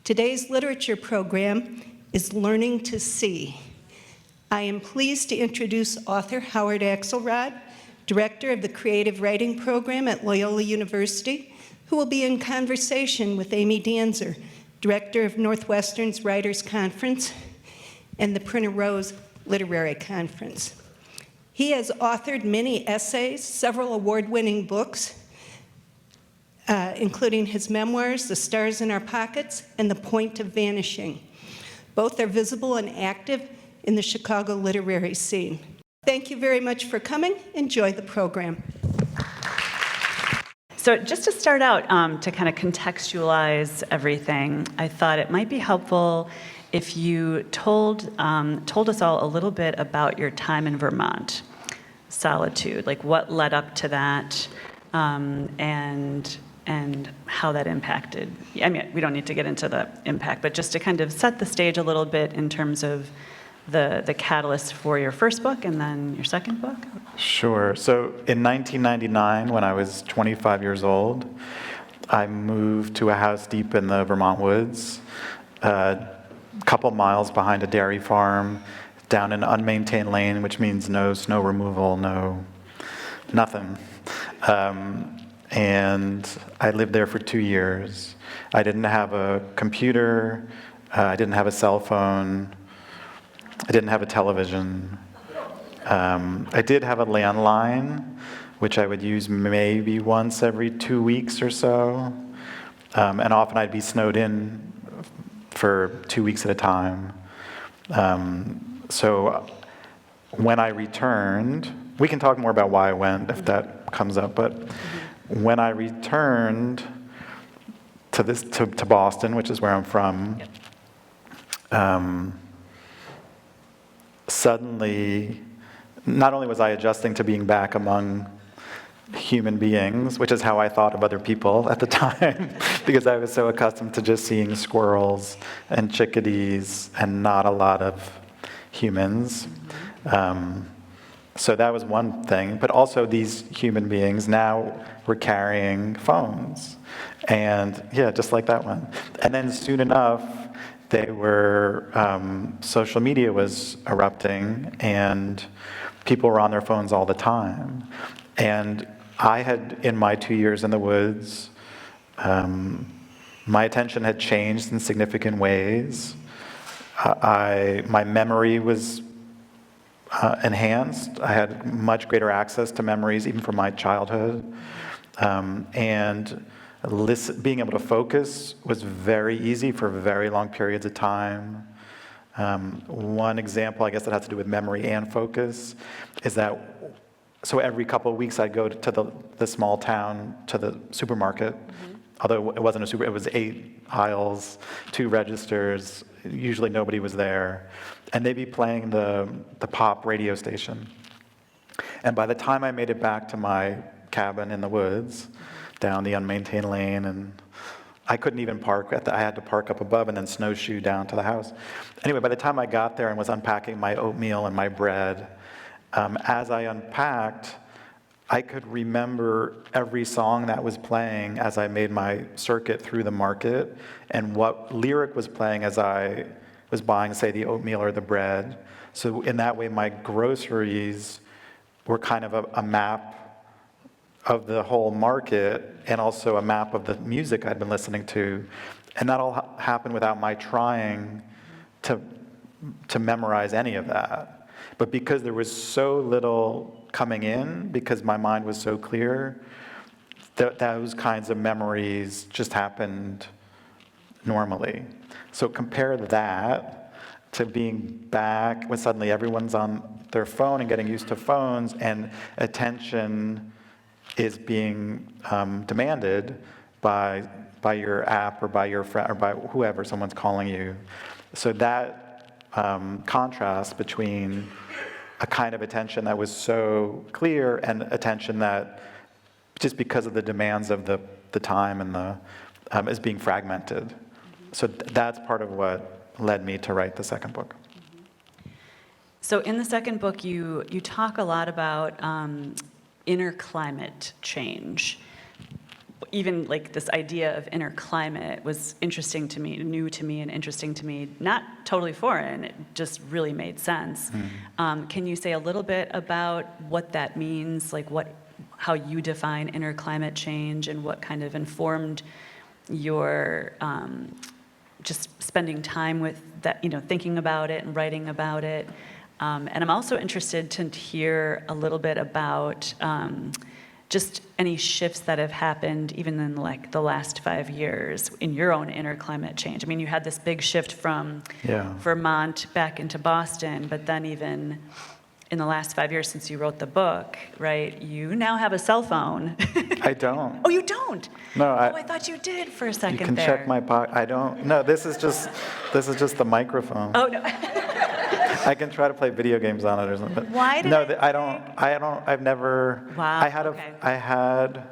Today's literature program is Learning to See. I am pleased to introduce author Howard Axelrod, director of the Creative Writing Program at Loyola University, who will be in conversation with Amy Danzer, director of Northwestern's Writers' Conference and the Printer Rose Literary Conference. He has authored many essays, several award-winning books, including his memoirs, The Stars in Our Pockets and The Point of Vanishing. Both are visible and active in the Chicago literary scene. Thank you very much for coming. Enjoy the program. So just to start out, to kind of contextualize everything, I thought it might be helpful if you told us all a little bit about your time in Vermont, solitude, like what led up to that, and how that impacted. I mean, we don't need to get into the impact, but just to kind of set the stage a little bit in terms of the catalyst for your first book and then your second book. Sure. So in 1999, when I was 25 years old, I moved to a house deep in the Vermont woods, a couple miles behind a dairy farm, down an unmaintained lane, which means no snow removal, nothing. And I lived there for 2 years. I didn't have a computer, I didn't have a cell phone, I didn't have a television. I did have a landline, which I would use maybe once every 2 weeks or so. And often I'd be snowed in for 2 weeks at a time. So when I returned, we can talk more about why I went if that comes up, but when I returned to Boston, which is where I'm from, suddenly, not only was I adjusting to being back among human beings, which is how I thought of other people at the time, because I was so accustomed to just seeing squirrels and chickadees and not a lot of humans. So that was one thing, but also these human beings now were carrying phones, and yeah, just like that one. And then soon enough, they were, social media was erupting, and people were on their phones all the time. And I had, in my 2 years in the woods, my attention had changed in significant ways. My memory was enhanced. I had much greater access to memories, even from my childhood. And being able to focus was very easy for very long periods of time. One example, I guess, that has to do with memory and focus is that, so every couple of weeks I'd go to the small town, to the supermarket, although it wasn't a super, it was 8 aisles, 2 registers, usually nobody was there, and they'd be playing the pop radio station. And by the time I made it back to my cabin in the woods, down the unmaintained lane, and I couldn't even park I had to park up above and then snowshoe down to the house. Anyway, by the time I got there and was unpacking my oatmeal and my bread, as I unpacked, I could remember every song that was playing as I made my circuit through the market, and what lyric was playing as I was buying, say, the oatmeal or the bread. So in that way, my groceries were kind of a map of the whole market, and also a map of the music I'd been listening to. And that all happened without my trying to memorize any of that. But because there was so little coming in, because my mind was so clear, those kinds of memories just happened normally. So compare that to being back when suddenly everyone's on their phone and getting used to phones, and attention is being demanded by your app or by your friend or by whoever someone's calling you. So that contrast between a kind of attention that was so clear and attention that, just because of the demands of the time and the is being fragmented. So that's part of what led me to write the second book. So in the second book, you talk a lot about inner climate change. even like this idea of inner climate was interesting to me, new to me and interesting to me, not totally foreign, it just really made sense. Can you say a little bit about what that means, like how you define inner climate change and what kind of informed your just spending time with that, thinking about it and writing about it? And I'm also interested to hear a little bit about just any shifts that have happened even in like the last 5 years in your own inner climate change. I mean, you had this big shift from Vermont back into Boston, but then even in the last 5 years since you wrote the book, right, you now have a cell phone. I don't. Oh, you don't? No, I thought you did for a second you can there. check my pocket. I don't. No, this is just the microphone. Oh, no. I can try to play video games on it or something. Why did no, I don't. I've never. Wow. I had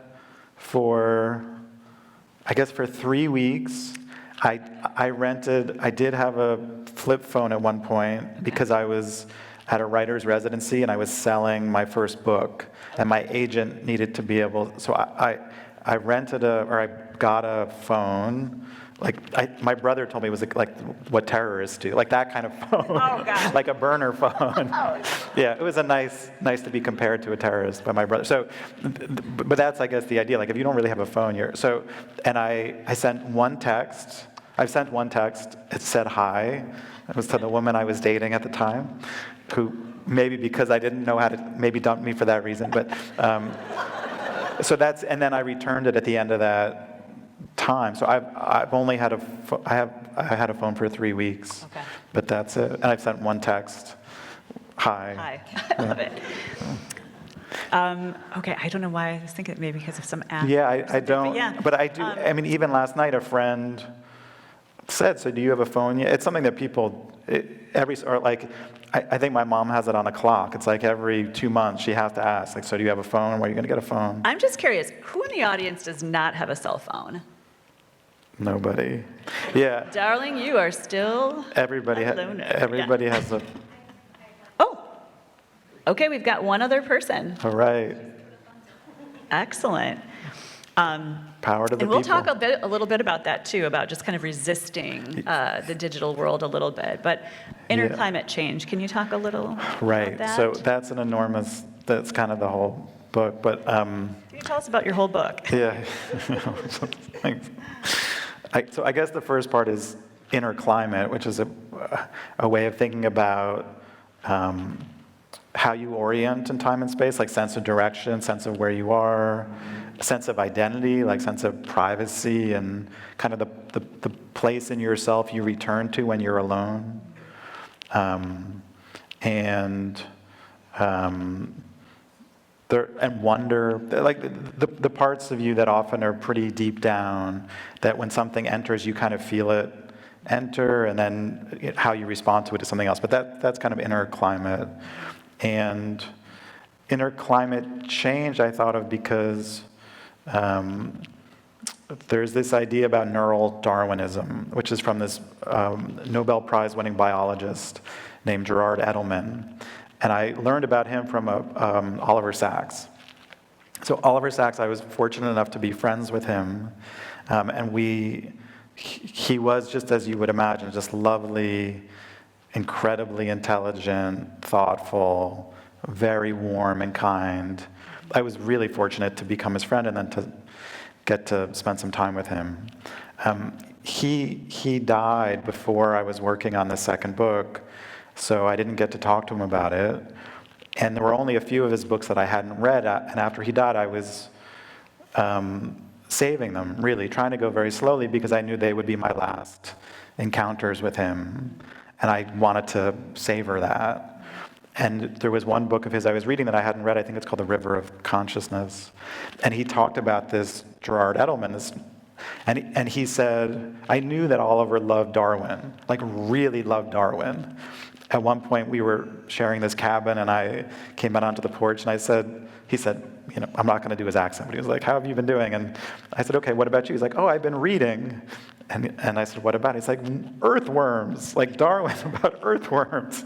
for 3 weeks. I did have a flip phone at one point because I was at a writer's residency and I was selling my first book, and my agent needed to be able. So I got a phone. My brother told me it was like what terrorists do, like that kind of phone. Oh, God. Like a burner phone. Oh. Yeah, it was nice to be compared to a terrorist by my brother. So, but that's, I guess, the idea. Like, if you don't really have a phone, and I sent one text. I sent one text. It said hi. It was to the woman I was dating at the time, who maybe because I didn't know how to, maybe dumped me for that reason. But and then I returned it at the end of that time. So I've only had I had a phone for 3 weeks. Okay. But that's it. And I've sent one text. Hi. I love it. Okay, I don't know why. I was thinking maybe because of some app. Yeah, I don't. But I do. I mean, even last night, a friend said, "So do you have a phone yet?" It's something that people I think my mom has it on a clock. It's like every 2 months she has to ask, like, "So do you have a phone? Where are you going to get a phone?" I'm just curious, who in the audience does not have a cell phone? Nobody. Yeah. Darling, you are still Everybody. a loner. Everybody Yeah. has a. Oh, okay, we've got one other person. All right. Excellent. Power to the And we'll people. talk a little bit about that too, about just kind of resisting the digital world a little bit. But inner Yeah. climate change, can you talk a little Right. about that? So that's kind of the whole book. But Can you tell us about your whole book? yeah. Thanks. So I guess the first part is inner climate, which is a way of thinking about how you orient in time and space, like sense of direction, sense of where you are, sense of identity, like sense of privacy, and kind of the place in yourself you return to when you're alone. And wonder, like the parts of you that often are pretty deep down, that when something enters, you kind of feel it enter, and then how you respond to it is something else. But that's kind of inner climate. And inner climate change I thought of because there's this idea about neural Darwinism, which is from this Nobel Prize winning biologist named Gerard Edelman. And I learned about him from Oliver Sacks. So Oliver Sacks, I was fortunate enough to be friends with him. And he was, just as you would imagine, just lovely, incredibly intelligent, thoughtful, very warm and kind. I was really fortunate to become his friend and then to get to spend some time with him. He died before I was working on the second book, so I didn't get to talk to him about it. And there were only a few of his books that I hadn't read, and after he died, I was saving them, really, trying to go very slowly because I knew they would be my last encounters with him, and I wanted to savor that. And there was one book of his I was reading that I hadn't read. I think it's called The River of Consciousness. And he talked about this Gerard Edelman, and he said, I knew that Oliver loved Darwin, like really loved Darwin. At one point we were sharing this cabin and I came out onto the porch and he said, I'm not going to do his accent, but he was like, how have you been doing? And I said, okay, what about you? He's like, oh, I've been reading. And I said, what about? He's like, earthworms, like Darwin about earthworms.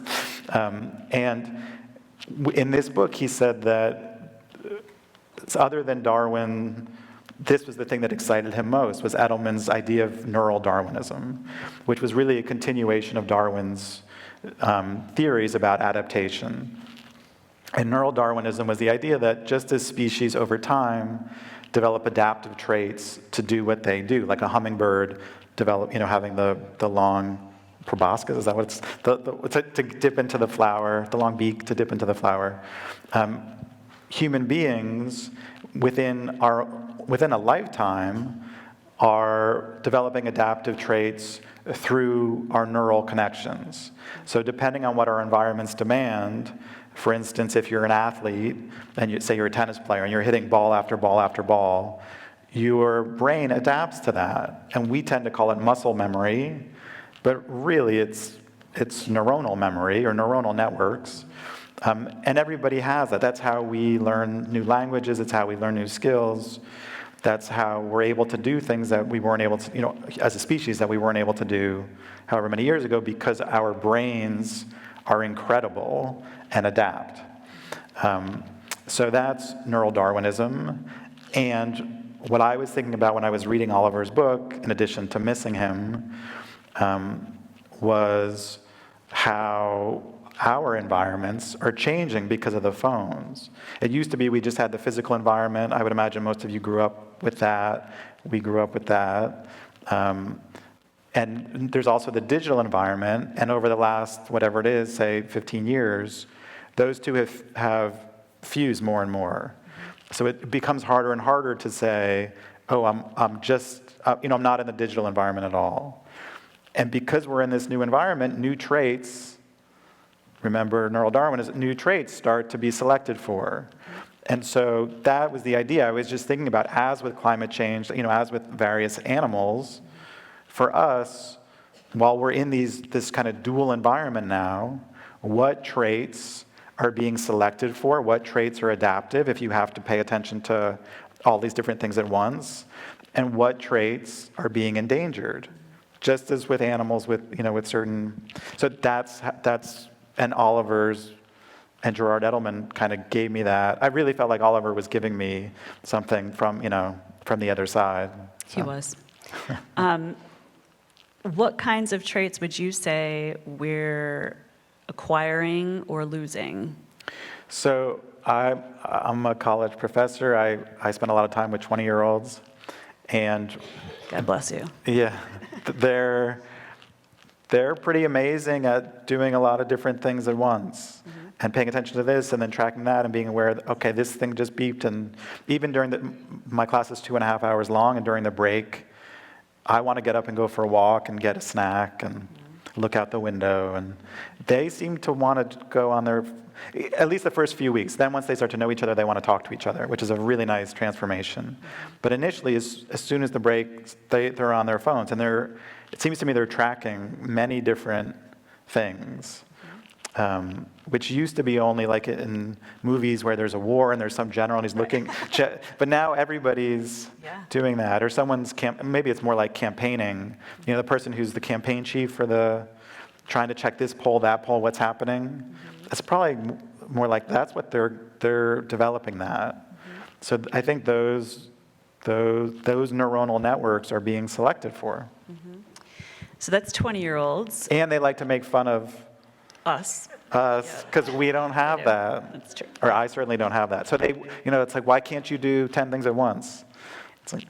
And in this book, he said that other than Darwin this was the thing that excited him most, was Edelman's idea of neural Darwinism, which was really a continuation of Darwin's theories about adaptation. And neural Darwinism was the idea that just as species over time develop adaptive traits to do what they do, like a hummingbird having the long proboscis, is that what it's, to dip into the flower, the long beak to dip into the flower. Human beings within a lifetime are developing adaptive traits through our neural connections. So depending on what our environments demand, for instance, if you're an athlete, and you're a tennis player, and you're hitting ball after ball after ball, your brain adapts to that. And we tend to call it muscle memory, but really it's neuronal memory or neuronal networks. And everybody has that. That's how we learn new languages. It's how we learn new skills. That's how we're able to do things that we weren't able to, as a species, that we weren't able to do however many years ago, because our brains are incredible and adapt. So that's neural Darwinism. And what I was thinking about when I was reading Oliver's book, in addition to missing him, was how our environments are changing because of the phones. It used to be we just had the physical environment. I would imagine most of you grew up with that. We grew up with that. And there's also the digital environment. And over the last, whatever it is, say 15 years, those two have fused more and more. So it becomes harder and harder to say, oh, I'm just, I'm not in the digital environment at all. And because we're in this new environment, new traits, remember neural Darwinism, new traits start to be selected for. And so that was the idea. I was just thinking about, as with climate change, as with various animals, for us, while we're in this kind of dual environment now, what traits are being selected for? What traits are adaptive if you have to pay attention to all these different things at once? And what traits are being endangered? Just as with animals, with certain. So that's and Oliver's and Gerard Edelman kind of gave me that. I really felt like Oliver was giving me something from the other side. So. He was. What kinds of traits would you say we're acquiring or losing? So I'm a college professor. I spend a lot of time with 20-year-olds, and God bless you. Yeah, they're pretty amazing at doing a lot of different things at once, and paying attention to this and then tracking that and being aware that, okay, this thing just beeped. And even during my class is 2.5 hours long, and during the break, I want to get up and go for a walk and get a snack and look out the window. And they seem to want to go on their, at least the first few weeks. Then once they start to know each other, they want to talk to each other, which is a really nice transformation. But initially, as soon as the break, they're on their phones. And it seems to me they're tracking many different things, which used to be only like in movies where there's a war and there's some general and he's looking. But now everybody's doing that. Or someone's, maybe it's more like campaigning. The person who's the campaign chief for trying to check this poll, that poll, what's happening. It's probably more like that's what they're developing that. So I think those neuronal networks are being selected for. So that's 20-year-olds. And they like to make fun of Us. because we don't have that. That's true. Or I certainly don't have that. So it's like, why can't you do 10 things at once? It's like,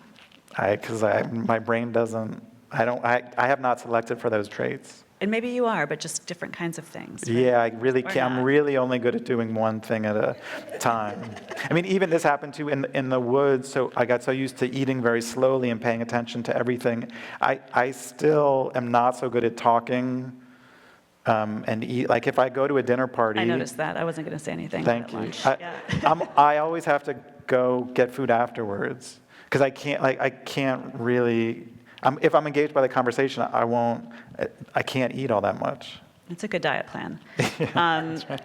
because my brain doesn't, I have not selected for those traits. And maybe you are, but just different kinds of things. Right? Yeah, I really Or can't. I'm not. really only good at doing one thing at a time. I mean, even this happened too in the woods. So I got so used to eating very slowly and paying attention to everything. I still am not so good at talking and eat. Like if I go to a dinner party. I noticed that. I wasn't going to say anything Thank at you. lunch. I always have to go get food afterwards because I can't really. If I'm engaged by the conversation, I can't eat all that much. It's a good diet plan. That's right.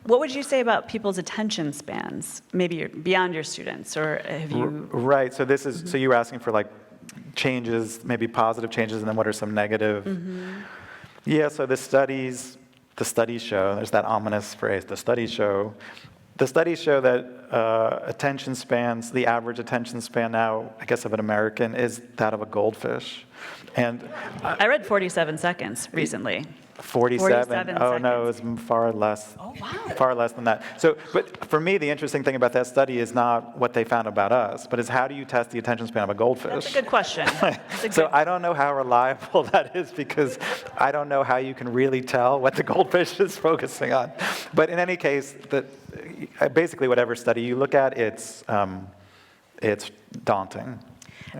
What would you say about people's attention spans? Maybe beyond your students, or have you? Right. So this is. So you were asking for like changes, maybe positive changes, and then what are some negative? Yeah. So the studies show. There's that ominous phrase. The studies show The studies show that attention spans, the average attention span now, I guess, of an American is that of a goldfish. And I read 47 seconds recently. 47? Oh, no, seconds. it was far less. Oh, wow. Far less than that. So, but for me, the interesting thing about that study is not what they found about us, but is how do you test the attention span of a goldfish? That's a good question. So I don't know how reliable that is because I don't know how you can really tell what the goldfish is focusing on. But in any case, basically whatever study you look at, it's daunting.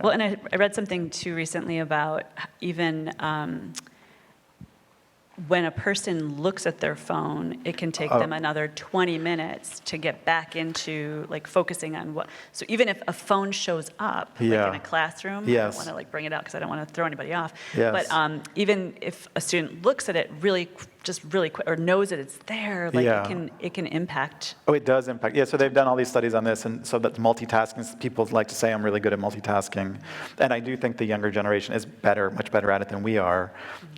Well, and I read something too recently about even when a person looks at their phone, it can take them another 20 minutes to get back into like focusing on what. So even if a phone shows up like in a classroom, I don't want to like bring it out because I don't want to throw anybody off. Yes. But even if a student looks at it really quick or knows that it's there, like it can impact. Oh, it does impact. Yeah, so they've done all these studies on this, and so that multitasking, people like to say I'm really good at multitasking. And I do think the younger generation is much better at it than we are.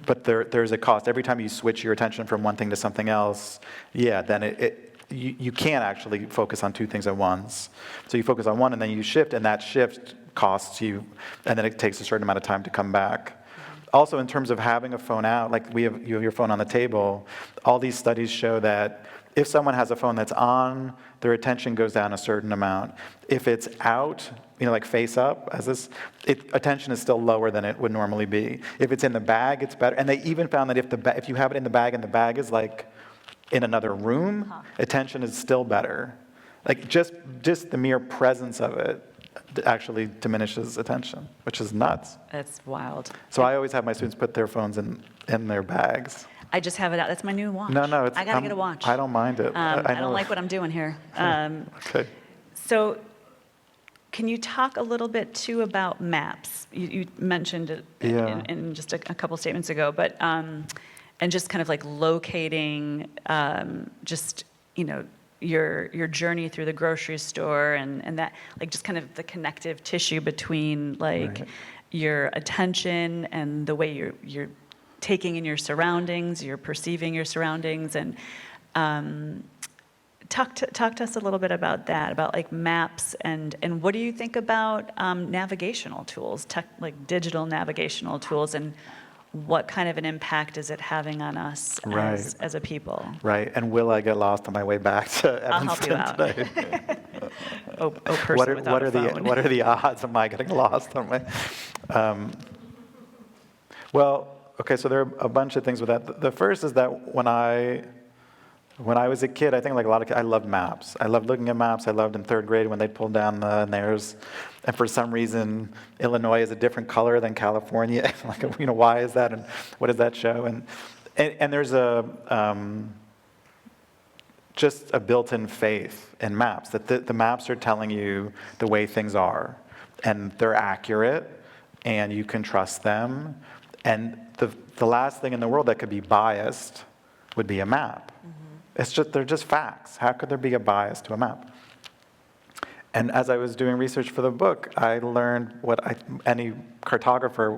But there's a cost. Every time you switch your attention from one thing to something else, then you can't actually focus on two things at once. So you focus on one, and then you shift, and that shift costs you, and then it takes a certain amount of time to come back. Also, in terms of having a phone out, like you have your phone on the table, all these studies show that if someone has a phone that's on, their attention goes down a certain amount. If it's out, like face up, attention is still lower than it would normally be. If it's in the bag, it's better. And they even found that if you have it in the bag and the bag is like in another room, attention is still better. Like just the mere presence of it actually diminishes attention, which is nuts. That's wild. So I always have my students put their phones in their bags. I just have it out. That's my new watch. No, I gotta get a watch. I don't mind it. I don't like what I'm doing here. Okay. So, can you talk a little bit too about maps? You mentioned it in just a couple statements ago, but and just kind of like locating, your journey through the grocery store and that, like just kind of the connective tissue between like your attention and the way you're taking in your surroundings, you're perceiving your surroundings, and talk to us a little bit about that, about like maps and what do you think about navigational tools, like digital navigational tools, and what kind of an impact is it having on us as a people? Right, and will I get lost on my way back to Evanston today? Person without a phone. What are the odds of my getting lost on my? Well, okay, so there are a bunch of things with that. The first is that when I was a kid, I think like a lot of kids, I loved maps. I loved looking at maps. I loved in third grade when they pulled down the theirs. And for some reason, Illinois is a different color than California. Like, why is that? And what does that show? And there's just a built-in faith in maps, that the maps are telling you the way things are. And they're accurate, and you can trust them. And the last thing in the world that could be biased would be a map. They're just facts. How could there be a bias to a map? And as I was doing research for the book, I learned what any cartographer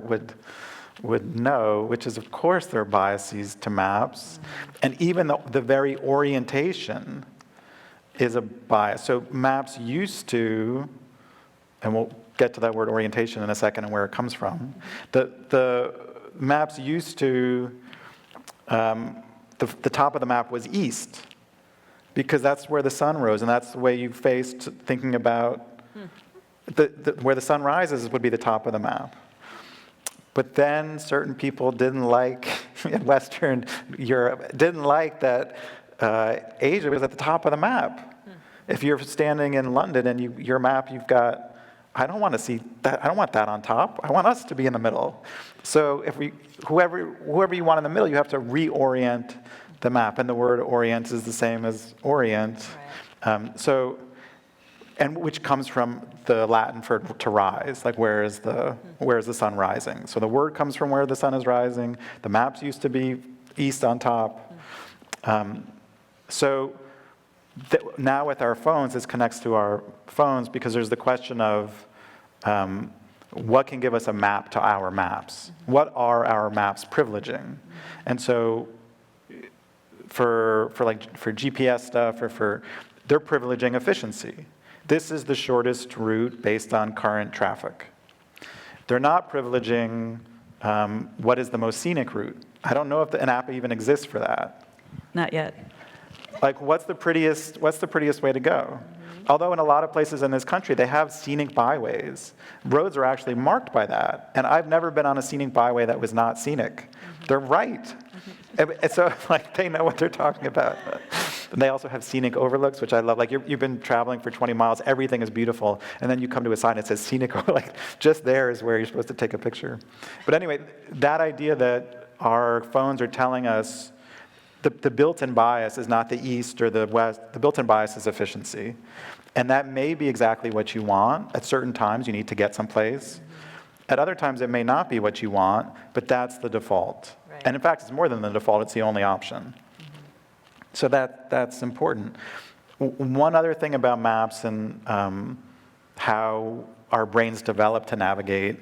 would know, which is, of course, there are biases to maps. And even the very orientation is a bias. So maps used to, and we'll get to that word orientation in a second and where it comes from. The maps used to, the top of the map was east, because that's where the sun rose, and that's the way you faced thinking about where the sun rises would be the top of the map. But then certain people didn't like, in Western Europe, didn't like that Asia was at the top of the map. If you're standing in London and your map, you've got, I don't want to see that, I don't want that on top. I want us to be in the middle. So whoever you want in the middle, you have to reorient the map, and the word orient is the same as orient. Right. And which comes from the Latin for to rise, like where is the sun rising? So the word comes from where the sun is rising. The maps used to be east on top. Now with our phones, this connects to our phones because there's the question of what can give us a map to our maps? What are our maps privileging? And so for GPS stuff or for they're privileging efficiency. This is the shortest route based on current traffic. They're not privileging what is the most scenic route. I don't know if an app even exists for that. Not yet. Like, what's the prettiest way to go? Although in a lot of places in this country, they have scenic byways. Roads are actually marked by that. And I've never been on a scenic byway that was not scenic. They're right. And so, like, they know what they're talking about. And they also have scenic overlooks, which I love. Like, you've been traveling for 20 miles, everything is beautiful, and then you come to a sign that says scenic overlook. Like, just there is where you're supposed to take a picture. But anyway, that idea that our phones are telling us the built-in bias is not the east or the west. The built-in bias is efficiency. And that may be exactly what you want. At certain times, you need to get someplace. At other times, it may not be what you want, but that's the default. Right. And in fact, it's more than the default. It's the only option. So that's important. One other thing about maps and how our brains develop to navigate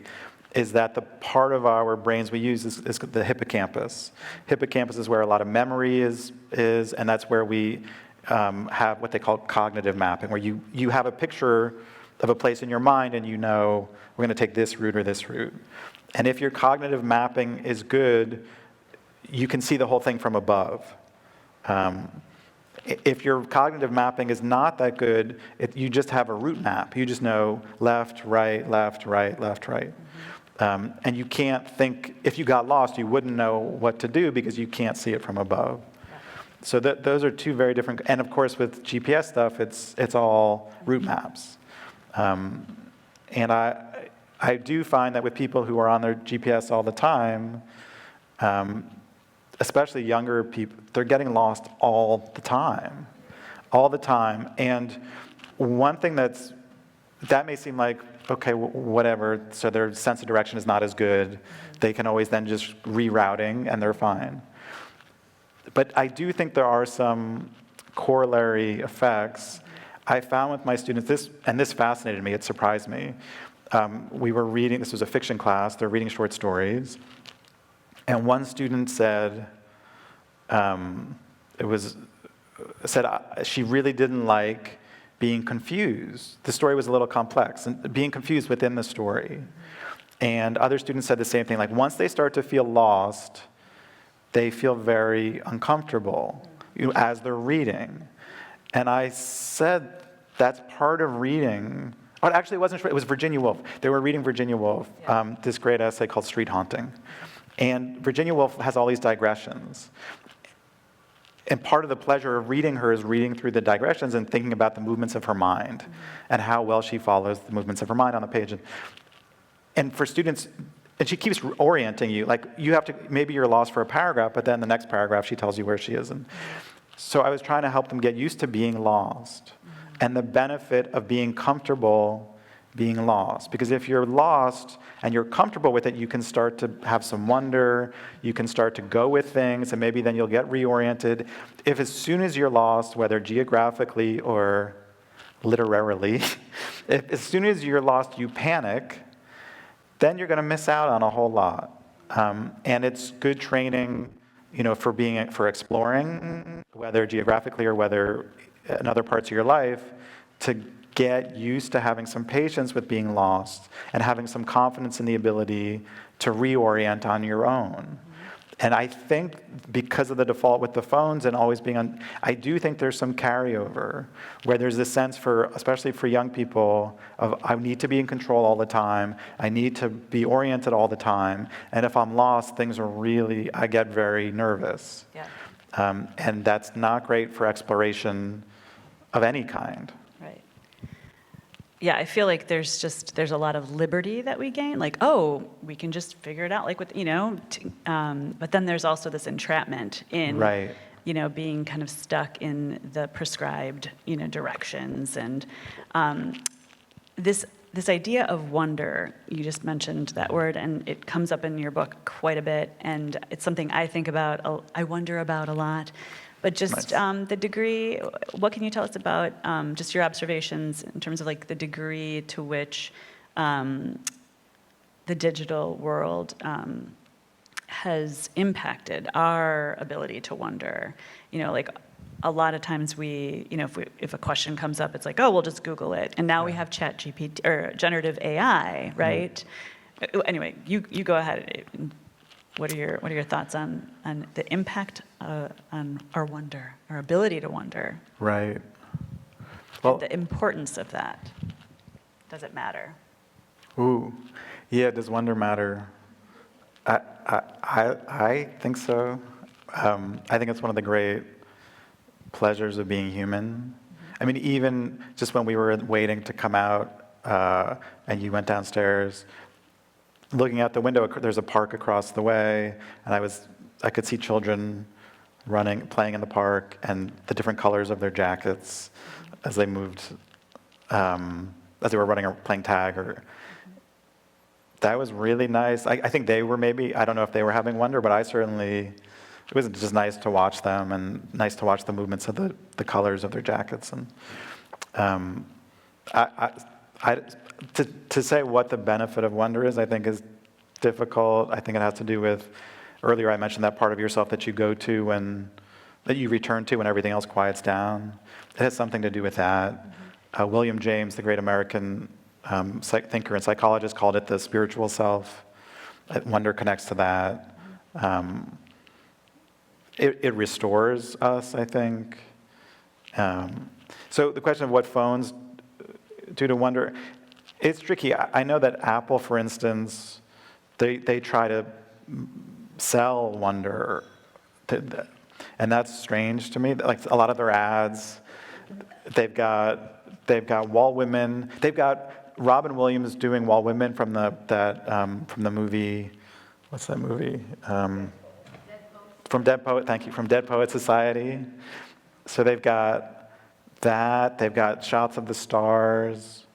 is that the part of our brains we use is the hippocampus. Hippocampus is where a lot of memory is, and that's where we have what they call cognitive mapping, where you have a picture of a place in your mind and you know, we're going to take this route or this route. And if your cognitive mapping is good, you can see the whole thing from above. If your cognitive mapping is not that good, you just have a route map. You just know left, right, left, right, left, right. And you can't think, if you got lost, you wouldn't know what to do because you can't see it from above. So those are two very different, and of course with GPS stuff, it's all route maps. And I do find that with people who are on their GPS all the time, especially younger people, they're getting lost all the time. And one thing that may seem like, okay, whatever, so their sense of direction is not as good. They can always then just rerouting and they're fine. But I do think there are some corollary effects. I found with my students, this fascinated me, it surprised me. We were reading, this was a fiction class, they're reading short stories. And one student said, she really didn't like being confused. The story was a little complex, and being confused within the story. And other students said the same thing, like once they start to feel lost, they feel very uncomfortable as they're reading. And I said, that's part of reading. Oh, actually, it wasn't, it was Virginia Woolf. They were reading Virginia Woolf, this great essay called Street Haunting. And Virginia Woolf has all these digressions. And part of the pleasure of reading her is reading through the digressions and thinking about the movements of her mind and how well she follows the movements of her mind on the page. And for students, and she keeps orienting you, like you have to, maybe you're lost for a paragraph, but then the next paragraph she tells you where she is. And so I was trying to help them get used to being lost and the benefit of being comfortable being lost. Because if you're lost and you're comfortable with it, you can start to have some wonder, you can start to go with things, and maybe then you'll get reoriented. If as soon as you're lost, whether geographically or literarily, if as soon as you're lost you panic, then you're going to miss out on a whole lot. And it's good training, for exploring, whether geographically or whether in other parts of your life, to get used to having some patience with being lost and having some confidence in the ability to reorient on your own. And I think because of the default with the phones and always being on, I do think there's some carryover where there's this sense especially for young people, of I need to be in control all the time, I need to be oriented all the time, and if I'm lost, I get very nervous. Yeah. And that's not great for exploration of any kind. Right. Yeah, I feel like there's a lot of liberty that we gain, like, oh, we can just figure it out, like with, but then there's also this entrapment in, Right. Being kind of stuck in the prescribed, directions. And this idea of wonder, you just mentioned that word, and it comes up in your book quite a bit, and it's something I think about, I wonder about a lot. But just Nice. the degree, what can you tell us about just your observations in terms of like the degree to which the digital world has impacted our ability to wonder? a lot of times if a question comes up, it's like, oh, we'll just Google it. And now we have ChatGPT or generative AI, right? Anyway, you go ahead. What are your thoughts on the impact on our wonder, our ability to wonder? Right. Well, The importance of that. Does it matter? ooh, yeah. Does wonder matter? I think so. I think it's one of the great pleasures of being human. I mean, even just when we were waiting to come out, and you went downstairs, looking out the window, there's a park across the way, and I could see children running, playing in the park, and the different colors of their jackets as they moved, as they were running or playing tag. That was really nice. I think they were I don't know if they were having wonder, but it was just nice to watch them and nice to watch the movements of the colors of their jackets. And to say what the benefit of wonder is, I think is difficult. I think it has to do with, earlier I mentioned that part of yourself that you go to that you return to when everything else quiets down. It has something to do with that. William James, the great American thinker and psychologist, called it the spiritual self. Wonder connects to that. It restores us, I think. So the question of what phones do to wonder, it's tricky. I know that Apple, for instance, they try to sell wonder, and that's strange to me. Like a lot of their ads, they've got wall women. They've got Robin Williams doing wall women from the movie. What's that movie? From Dead Poet. Thank you. From Dead Poet Society. So they've got that. They've got shots of the stars.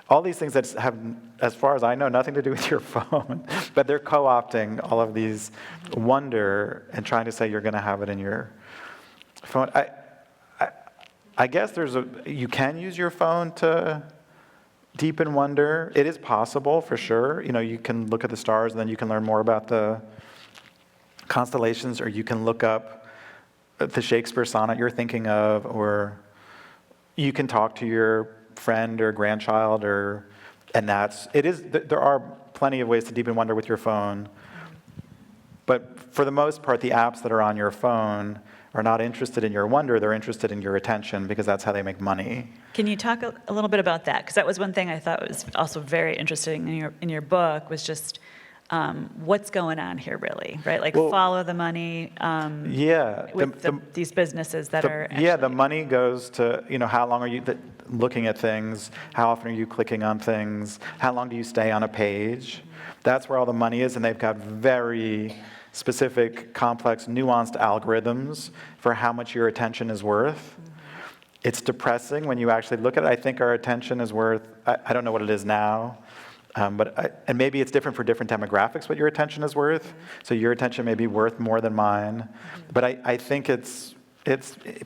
All these things that have, as far as I know, nothing to do with your phone, but they're co-opting all of these wonder and trying to say you're going to have it in your phone. I guess you can use your phone to deepen wonder. It is possible, for sure. You can look at the stars and then you can learn more about the constellations, or you can look up the Shakespeare sonnet you're thinking of, or you can talk to your friend or grandchild, there are plenty of ways to deepen wonder with your phone. But for the most part, the apps that are on your phone are not interested in your wonder, they're interested in your attention, because that's how they make money. Can you talk a little bit about that? Because that was one thing I thought was also very interesting in your book, was just what's going on here, really, right? Like, follow the money. With these businesses that are actually... the money goes to, how long are you looking at things? How often are you clicking on things? How long do you stay on a page? That's where all the money is, and they've got very specific, complex, nuanced algorithms for how much your attention is worth. It's depressing when you actually look at it. I think our attention is worth, I don't know what it is now, and maybe it's different for different demographics what your attention is worth. So your attention may be worth more than mine. But I think it's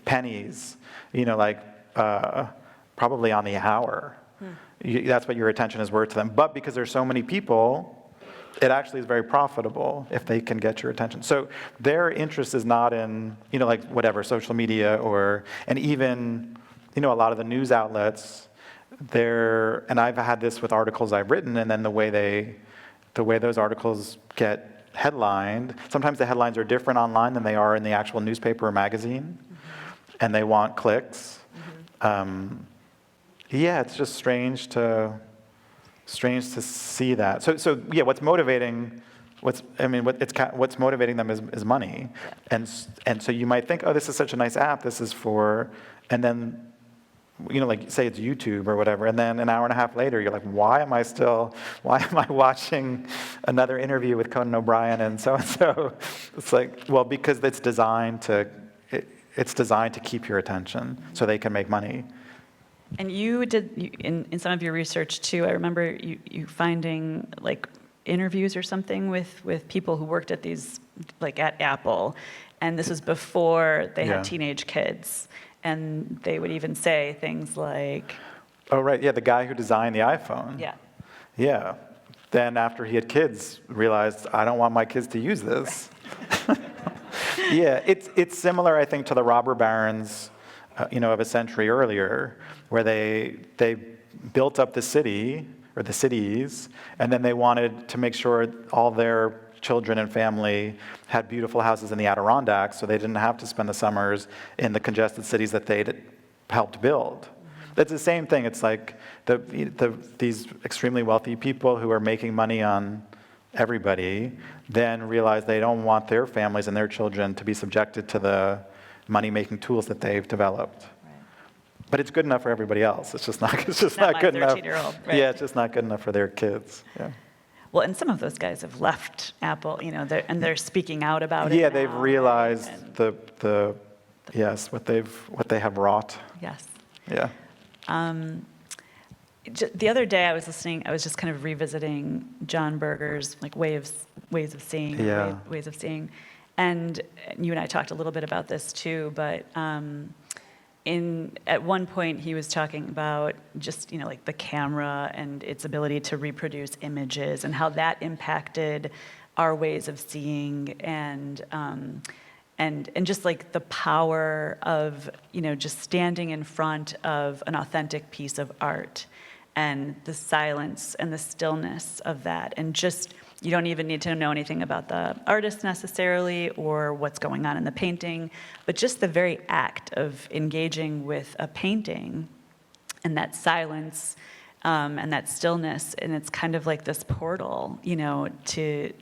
pennies, probably on the hour. That's what your attention is worth to them. But because there's so many people, it actually is very profitable if they can get your attention. So their interest is not in, social media and even, a lot of the news outlets, and I've had this with articles I've written, and then the way those articles get headlined, sometimes the headlines are different online than they are in the actual newspaper or magazine, and they want clicks. It's just strange to see that. So what's motivating them is money, and so you might think, oh, this is such a nice app. This is for, and then, say it's YouTube or whatever, and then an hour and a half later, you're like, why am I watching another interview with Conan O'Brien and so and so? It's like, well, because it's designed to keep your attention so they can make money. And you did, in some of your research too, I remember you finding like interviews or something with people who worked at these, like at Apple, and this was before they had teenage kids, and they would even say things like... Oh, right, the guy who designed the iPhone. Yeah. Then after he had kids, realized, I don't want my kids to use this. Right. Yeah, it's similar, I think, to the robber barons, of a century earlier, where they built up the city or the cities, and then they wanted to make sure all their children and family had beautiful houses in the Adirondacks, so they didn't have to spend the summers in the congested cities that they'd helped build. It's the same thing. It's like these extremely wealthy people who are making money on everybody then realize they don't want their families and their children to be subjected to the money-making tools that they've developed. Right. But it's good enough for everybody else. It's just not Not my good enough. 13-year-old, right. Yeah, it's just not good enough for their kids. Yeah. Well, and some of those guys have left Apple, they're speaking out about it. Yeah, they've now, realized and- yes, what they have wrought. Yes. Yeah. The other day I was just kind of revisiting John Berger's like ways of seeing, Yeah. ways of seeing, and you and I talked a little bit about this too. But at one point he was talking about just like the camera and its ability to reproduce images and how that impacted our ways of seeing and just like the power of just standing in front of an authentic piece of art and the silence and the stillness of that, and just you don't even need to know anything about the artist necessarily or what's going on in the painting, but just the very act of engaging with a painting and that silence and that stillness, and it's kind of like this portal to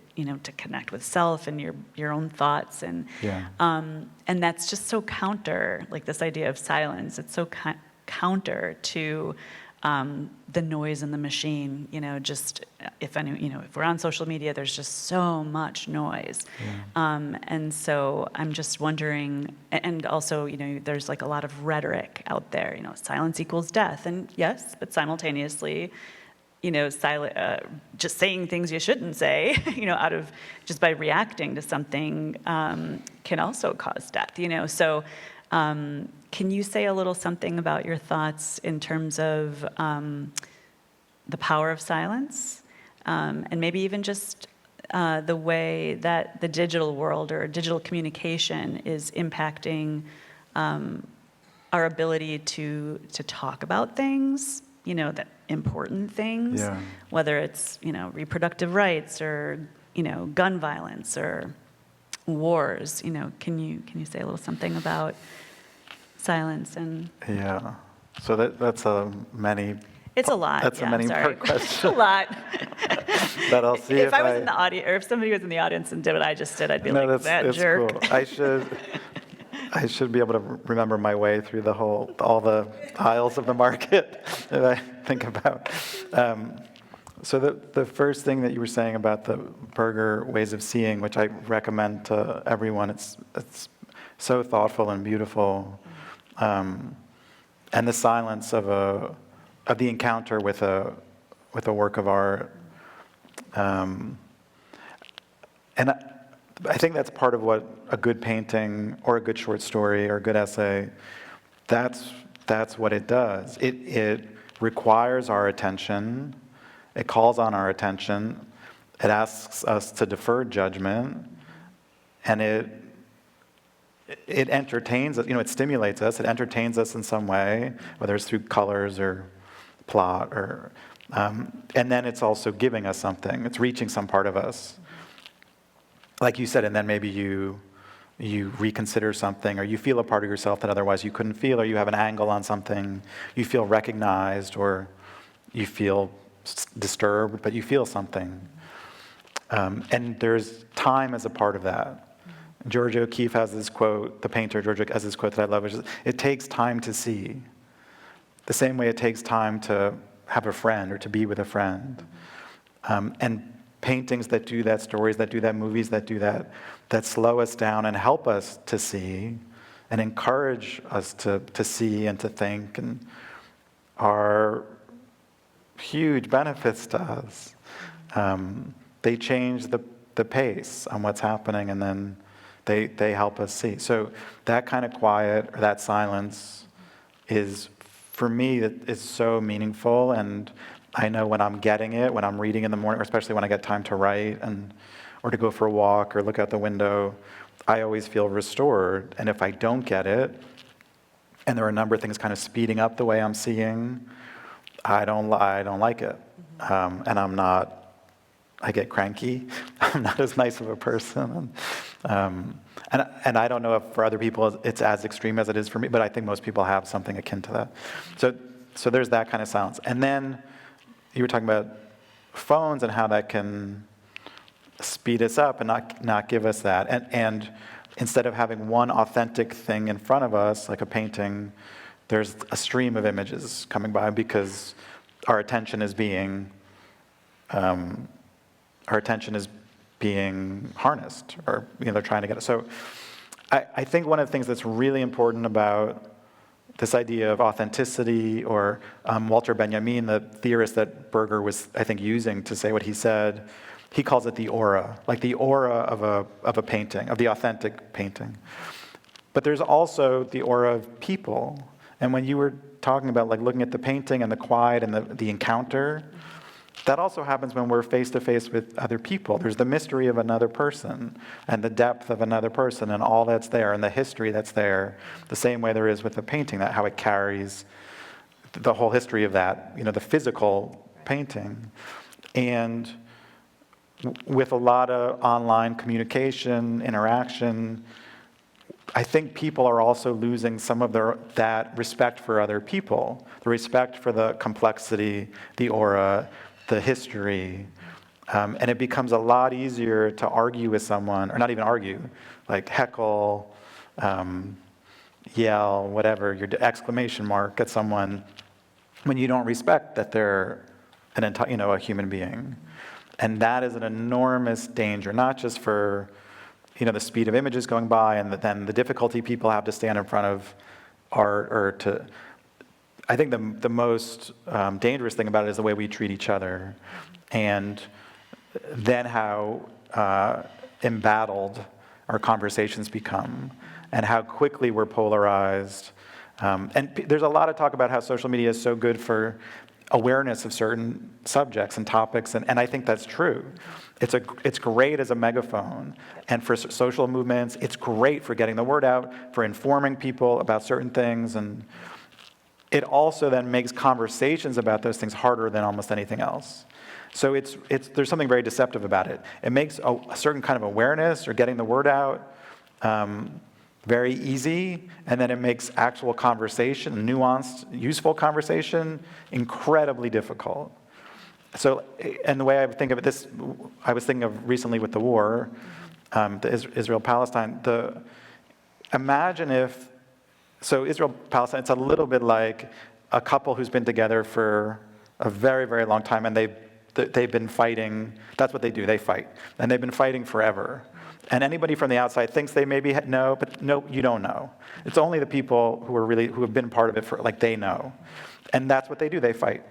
connect with self and your own thoughts, and Yeah. and that's just so counter, like this idea of silence. It's so counter to the noise in the machine. Just if we're on social media, there's just so much noise, and so I'm just wondering. And also, there's like a lot of rhetoric out there. Silence equals death, and yes, but simultaneously, just saying things you shouldn't say, out of just by reacting to something, can also cause death, So, can you say a little something about your thoughts in terms of the power of silence, and maybe even just the way that the digital world or digital communication is impacting our ability to talk about things, that important things, Yeah. whether it's, reproductive rights or, gun violence or wars, can you say a little something about silence and... Yeah. So that's many. It's a lot. That's yeah, a many sorry. part question. It's a lot. But I'll see if I was in the audience, or if somebody was in the audience and did what I just did, I'd be like, that it's jerk. Cool. I should be able to remember my way through all the aisles of the market that I think about. So the first thing that you were saying about the Berger ways of seeing, which I recommend to everyone, it's so thoughtful and beautiful, and the silence of the encounter with a work of art, and I think that's part of what a good painting or a good short story or a good essay, that's what it does. It requires our attention. It calls on our attention. It asks us to defer judgment, and it entertains us. It stimulates us. It entertains us in some way, whether it's through colors or plot, or and then it's also giving us something. It's reaching some part of us. Like you said, and then maybe you reconsider something, or you feel a part of yourself that otherwise you couldn't feel, or you have an angle on something, you feel recognized, or you feel disturbed, but you feel something. And there's time as a part of that. George O'Keeffe has this quote, the painter George O'Keeffe has this quote that I love, which is, it takes time to see. The same way it takes time to have a friend or to be with a friend. And paintings that do that, stories that do that, movies that do that, that slow us down and help us to see and encourage us to see and to think, and are huge benefits to us. They change the pace on what's happening, and then they help us see. So that kind of quiet or that silence is, for me, it's so meaningful, and I know when I'm getting it, when I'm reading in the morning, or especially when I get time to write, and or to go for a walk or look out the window, I always feel restored. And if I don't get it, and there are a number of things kind of speeding up the way I'm seeing, I don't like it. And I get cranky. I'm not as nice of a person. And I don't know if for other people it's as extreme as it is for me, but I think most people have something akin to that. So there's that kind of silence. And then you were talking about phones and how that can speed us up and not give us that. And instead of having one authentic thing in front of us, like a painting, there's a stream of images coming by because our attention is being harnessed, or they're trying to get it. So I think one of the things that's really important about this idea of authenticity, or Walter Benjamin, the theorist that Berger was, I think, using to say what he said, he calls it the aura, like the aura of a painting, of the authentic painting. But there's also the aura of people. And when you were talking about like looking at the painting and the quiet and the encounter, that also happens when we're face to face with other people. There's the mystery of another person and the depth of another person and all that's there and the history that's there, the same way there is with the painting, that how it carries the whole history of that, the physical painting. And with a lot of online communication, interaction, I think people are also losing some of that respect for other people, the respect for the complexity, the aura, the history, and it becomes a lot easier to argue with someone, or not even argue, like heckle, yell, whatever, your exclamation mark at someone, when you don't respect that they're a human being. And that is an enormous danger, not just for the speed of images going by and then the difficulty people have to stand in front of art, or to, I think the most dangerous thing about it is the way we treat each other, and then how embattled our conversations become, and how quickly we're polarized. And there's a lot of talk about how social media is so good for awareness of certain subjects and topics, and I think that's true. It's great as a megaphone, and for social movements, it's great for getting the word out, for informing people about certain things, and it also then makes conversations about those things harder than almost anything else. So there's something very deceptive about it. It makes a certain kind of awareness or getting the word out very easy, and then it makes actual conversation, nuanced, useful conversation, incredibly difficult. So, and the way I would think of it, I was thinking of recently with the war, the Israel-Palestine, imagine if, so Israel-Palestine, it's a little bit like a couple who's been together for a very, very long time, and they've been fighting. That's what they do, they fight. And they've been fighting forever. And anybody from the outside thinks they maybe know, but no, you don't know. It's only the people who have been part of it they know. And that's what they do, they fight.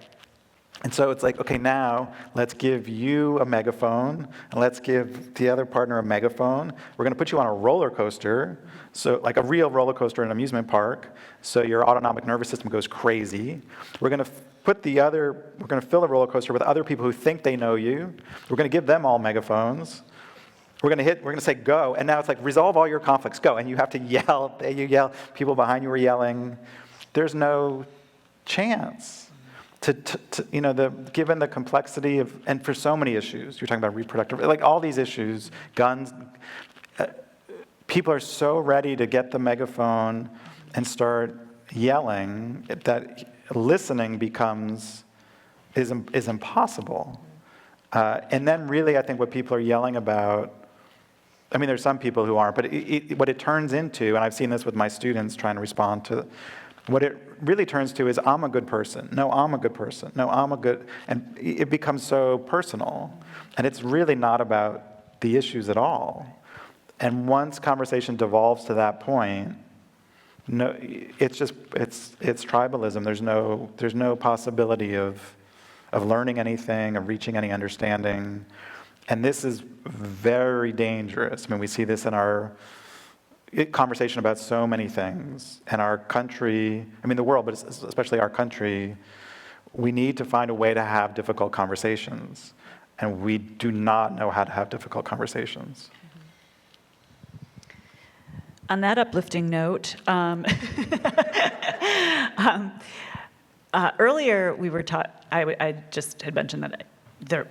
And so it's like, okay, now let's give you a megaphone, and let's give the other partner a megaphone. We're going to put you on a roller coaster, so like a real roller coaster in an amusement park, so your autonomic nervous system goes crazy. We're going to fill the roller coaster with other people who think they know you. We're going to give them all megaphones. We're going to say go, and now it's like resolve all your conflicts, go, and you have to yell. You yell. People behind you are yelling. There's no chance. Given the complexity of, and for so many issues, you're talking about reproductive, like all these issues, guns, people are so ready to get the megaphone and start yelling that listening is impossible. And then really, I think what people are yelling about, there's some people who aren't, but what it turns into, and I've seen this with my students trying to respond to, what it really turns to is, I'm a good person. No, I'm a good person. No, I'm a good, and it becomes so personal. And it's really not about the issues at all. And once conversation devolves to that point, no, it's tribalism. There's no possibility of learning anything, of reaching any understanding. And this is very dangerous. We see this in our conversation about so many things. And our country, the world, but especially our country, we need to find a way to have difficult conversations. and we do not know how to have difficult conversations. On that uplifting note, earlier we were taught, I just had mentioned that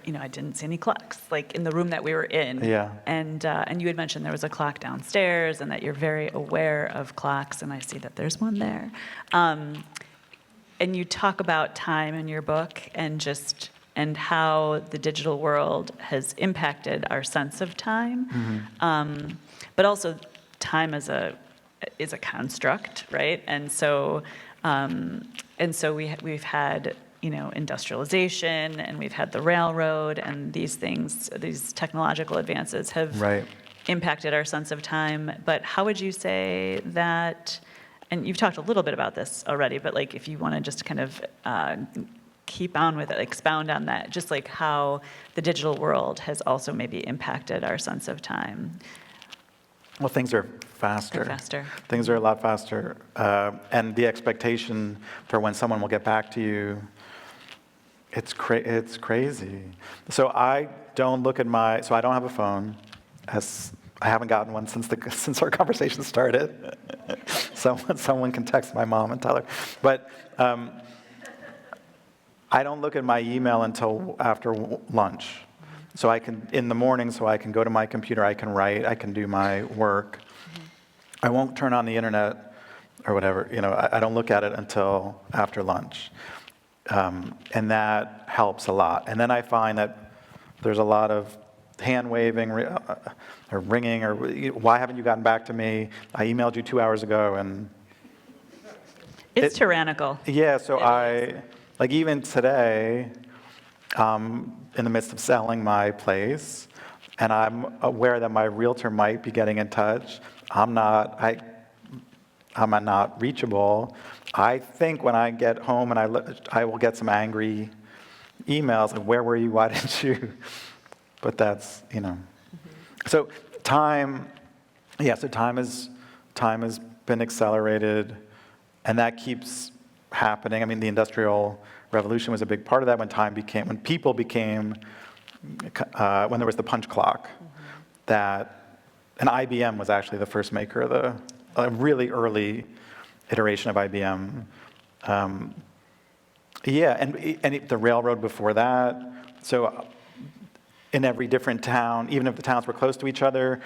I didn't see any clocks, like in the room that we were in. Yeah. And you had mentioned there was a clock downstairs and that you're very aware of clocks, and I see that there's one there. And you talk about time in your book and how the digital world has impacted our sense of time, but also time is a construct, right? And so we've had industrialization, and we've had the railroad, and these technological advances have impacted our sense of time. But how would you say that? And you've talked a little bit about this already, but like if you want to just kind of keep on with it, expound on that, just like how the digital world has also maybe impacted our sense of time. Well, things are faster. Things are a lot faster. And the expectation for when someone will get back to you, it's crazy. So I don't look at so I don't have a phone. I haven't gotten one since our conversation started. Someone can text my mom and tell her. But I don't look at my email until after lunch. So I can, in the morning, so I can go to my computer, I can write, I can do my work. I won't turn on the internet or whatever, I don't look at it until after lunch. And that helps a lot. And then I find that there's a lot of hand waving or ringing, or why haven't you gotten back to me? I emailed you 2 hours ago, and it's tyrannical. Yeah, so like even today, in the midst of selling my place, and I'm aware that my realtor might be getting in touch. I'm not reachable. I think when I get home and I will get some angry emails like, where were you? Why didn't you? But that's, So time has been accelerated, and that keeps happening. I mean, the Industrial Revolution was a big part of that when there was the punch clock, and IBM was actually the first maker of a really early iteration of IBM. And the railroad before that. So in every different town, even if the towns were close to each other,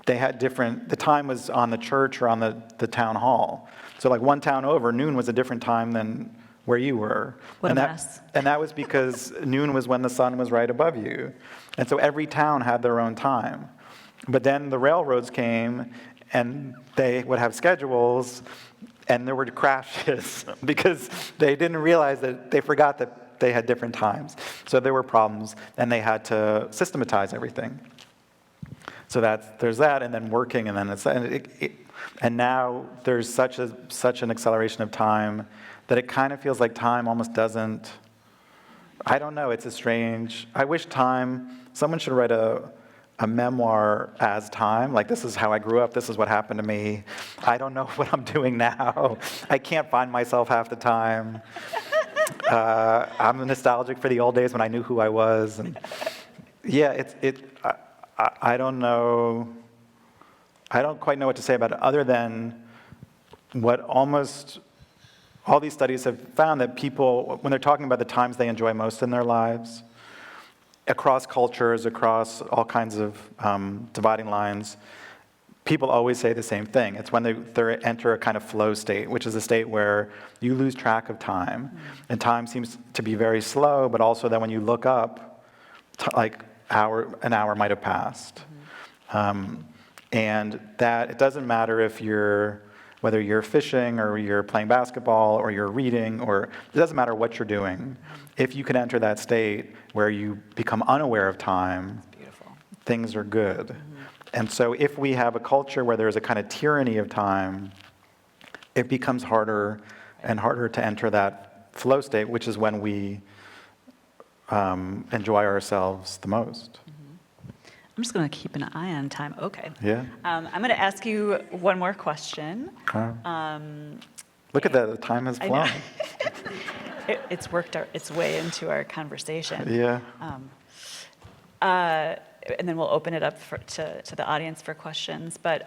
they had the time was on the church or on the town hall. So like one town over, noon was a different time than where you were. What a mess. And that was because noon was when the sun was right above you. And so every town had their own time. But then the railroads came, and they would have schedules, and there were crashes because they didn't realize that they forgot that they had different times. So there were problems, and they had to systematize everything. So there's that, and then working, and then and now there's such an acceleration of time that it kind of feels like time almost doesn't. I don't know. It's I wish someone should write a memoir as time. Like, this is how I grew up. This is what happened to me. I don't know what I'm doing now. I can't find myself half the time. I'm nostalgic for the old days when I knew who I was. And yeah, I don't know. I don't quite know what to say about it other than what almost all these studies have found, that people, when they're talking about the times they enjoy most in their lives, across cultures, across all kinds of dividing lines, people always say the same thing. It's when they enter a kind of flow state, which is a state where you lose track of time. And time seems to be very slow, but also that when you look up, like an hour might have passed. And that it doesn't matter whether you're fishing or you're playing basketball or you're reading, or it doesn't matter what you're doing. If you can enter that state where you become unaware of time, things are good. And so if we have a culture where there's a kind of tyranny of time, it becomes harder and harder to enter that flow state, which is when we enjoy ourselves the most. I'm just going to keep an eye on time. Okay. Yeah. I'm going to ask you one more question. Look at that, the time has flown. It's worked its way into our conversation. Yeah. And then we'll open it up to the audience for questions. But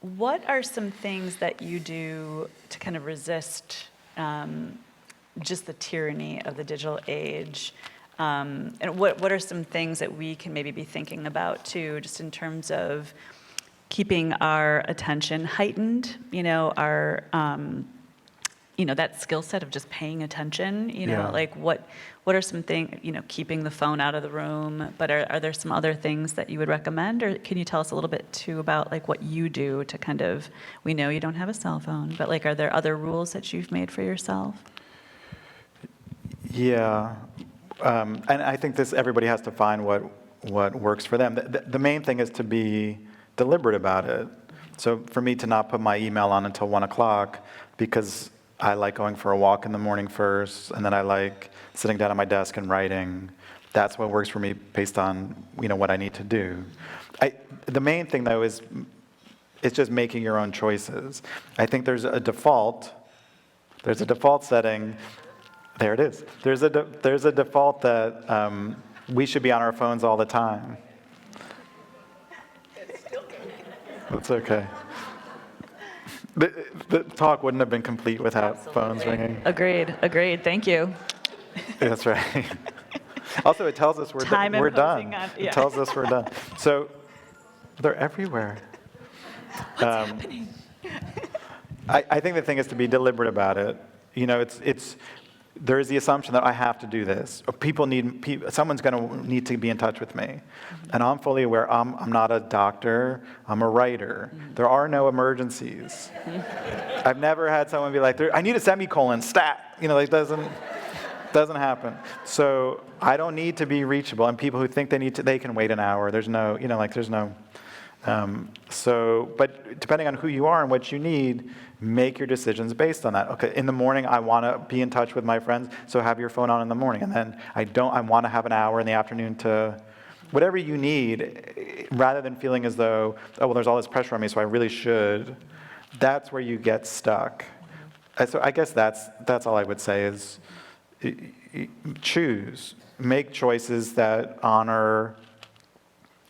what are some things that you do to kind of resist just the tyranny of the digital age? And what are some things that we can maybe be thinking about too, just in terms of keeping our attention heightened, our, that skill set of just paying attention, Yeah. like what are some things, keeping the phone out of the room, but are there some other things that you would recommend? Or can you tell us a little bit too about like what you do to kind of, we know you don't have a cell phone, but like, are there other rules that you've made for yourself? Yeah. And I think everybody has to find what works for them. The main thing is to be deliberate about it. So for me to not put my email on until 1 o'clock, because I like going for a walk in the morning first, and then I like sitting down at my desk and writing. That's what works for me based on what I need to do. The main thing though is it's just making your own choices. I think there's a default setting. There it is. There's a default that we should be on our phones all the time. That's okay. The talk wouldn't have been complete without phones ringing. Agreed. Thank you. That's right. Also, it tells us we're done. Yeah. It tells us we're done. So they're everywhere. What's happening? I think the thing is to be deliberate about it. There is the assumption that I have to do this. Or someone's going to need to be in touch with me. And I'm fully aware I'm not a doctor, I'm a writer. There are no emergencies. I've never had someone be like, I need a semicolon, stat. It doesn't happen. So I don't need to be reachable. And people who think they can wait an hour. There's no, but depending on who you are and what you need, make your decisions based on that. Okay, in the morning, I want to be in touch with my friends, so have your phone on in the morning. And then I want to have an hour in the afternoon to, whatever you need, rather than feeling as though, there's all this pressure on me, so I really should. That's where you get stuck. So I guess that's all I would say is choose. Make choices that honor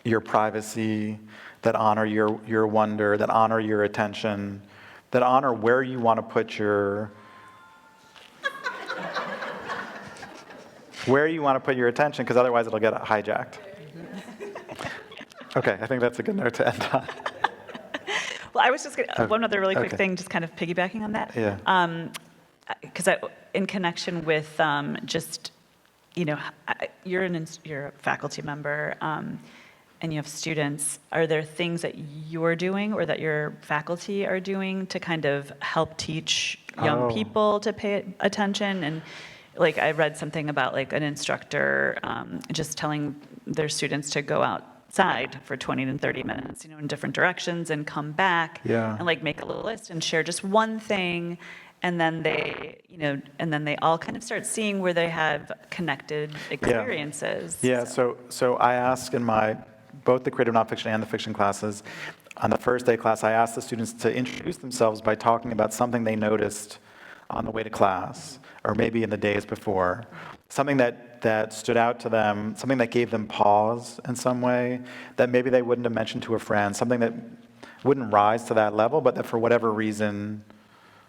your privacy, that honor your wonder, that honor your attention, that honor where you want to put your attention, because otherwise it'll get hijacked. Okay, I think that's a good note to end on. Well, I was just going to, one other really quick thing, just kind of piggybacking on that. Yeah. Because in connection with you're a faculty member, and you have students, are there things that you're doing or that your faculty are doing to kind of help teach young people to pay attention? And like I read something about like an instructor just telling their students to go outside for 20 to 30 minutes, in different directions and come back and like make a little list and share just one thing. And then they all kind of start seeing where they have connected experiences. Yeah. So I ask in both the creative nonfiction and the fiction classes, on the first day class, I asked the students to introduce themselves by talking about something they noticed on the way to class, or maybe in the days before, something that stood out to them, something that gave them pause in some way, that maybe they wouldn't have mentioned to a friend, something that wouldn't rise to that level, but that for whatever reason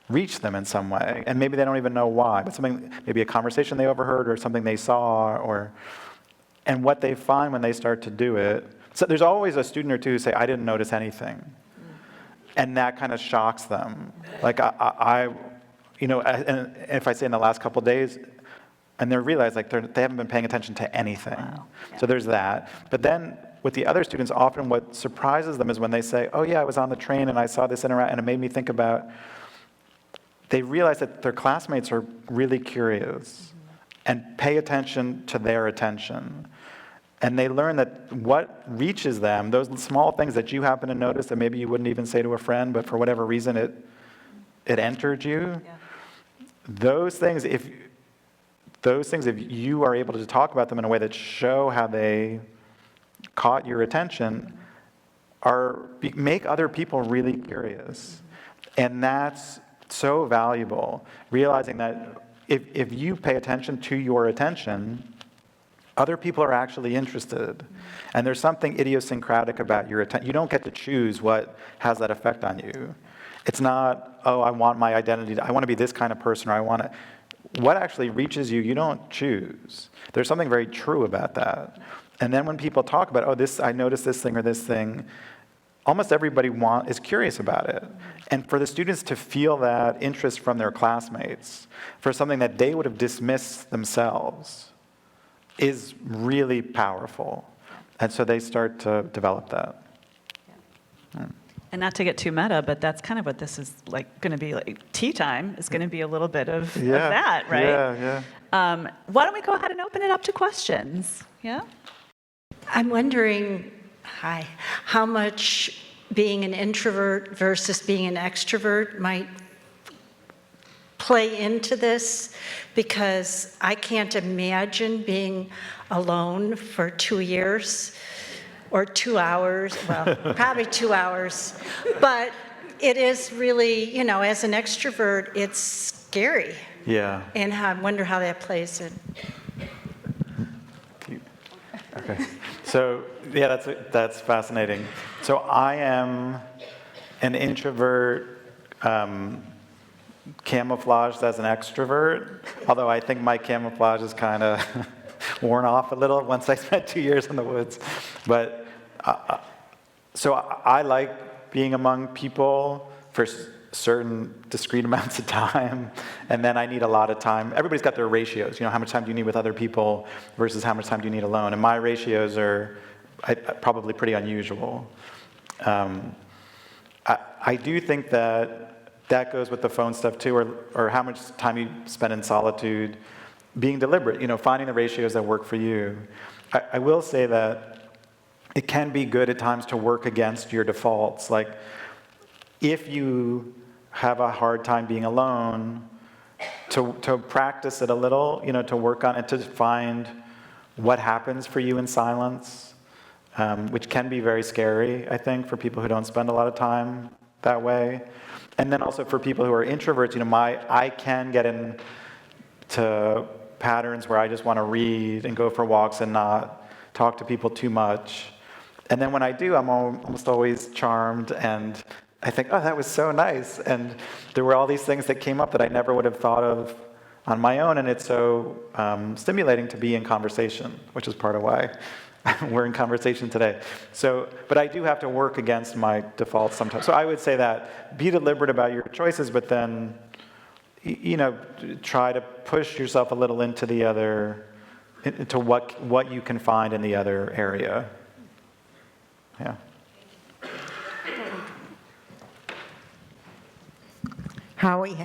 reached them in some way. And maybe they don't even know why, but maybe a conversation they overheard or something they saw, and what they find when they start to do it. So there's always a student or two who say, I didn't notice anything. And that kind of shocks them. Like and if I say in the last couple of days, and they realize like they haven't been paying attention to anything. Wow. Yeah. So there's that. But then with the other students, often what surprises them is when they say, oh yeah, I was on the train and I saw this interact, and it made me think about, they realize that their classmates are really curious and pay attention to their attention. And they learn that what reaches them, those small things that you happen to notice that maybe you wouldn't even say to a friend, but for whatever reason it entered you. Yeah. Those things, if you are able to talk about them in a way that show how they caught your attention, make other people really curious. And that's so valuable, realizing that if you pay attention to your attention, other people are actually interested. And there's something idiosyncratic about your attention. You don't get to choose what has that effect on you. It's not, oh, I want my identity, I want to be this kind of person, or I want to. What actually reaches you, you don't choose. There's something very true about that. And then when people talk about, oh, I noticed this thing or this thing, almost everybody is curious about it. And for the students to feel that interest from their classmates for something that they would have dismissed themselves is really powerful. And so they start to develop that. And not to get too meta, but that's kind of what this is like going to be like. Tea time is going to be a little bit of that, right? Yeah. Why don't we go ahead and open it up to questions? Yeah? I'm wondering, how much being an introvert versus being an extrovert might play into this, because I can't imagine being alone for 2 years or 2 hours, well, probably 2 hours. But it is really, as an extrovert, it's scary. Yeah. And I wonder how that plays in. Okay. So, yeah, that's fascinating. So I am an introvert camouflaged as an extrovert, although I think my camouflage is kind of worn off a little once I spent 2 years in the woods. But so I like being among people for certain discrete amounts of time, and then I need a lot of time. Everybody's got their ratios. How much time do you need with other people versus how much time do you need alone? And my ratios are probably pretty unusual. I do think that goes with the phone stuff too, or how much time you spend in solitude, being deliberate, finding the ratios that work for you. I will say that it can be good at times to work against your defaults. Like, if you have a hard time being alone, to practice it a little, to work on it, to find what happens for you in silence, which can be very scary, I think, for people who don't spend a lot of time that way. And then also for people who are introverts, I can get into patterns where I just want to read and go for walks and not talk to people too much. And then when I do, I'm almost always charmed, and I think, oh, that was so nice. And there were all these things that came up that I never would have thought of on my own, and it's so stimulating to be in conversation, which is part of why we're in conversation today. So, but I do have to work against my defaults sometimes. So I would say that be deliberate about your choices, but then, try to push yourself a little into the other, into what you can find in the other area. Yeah. Howie,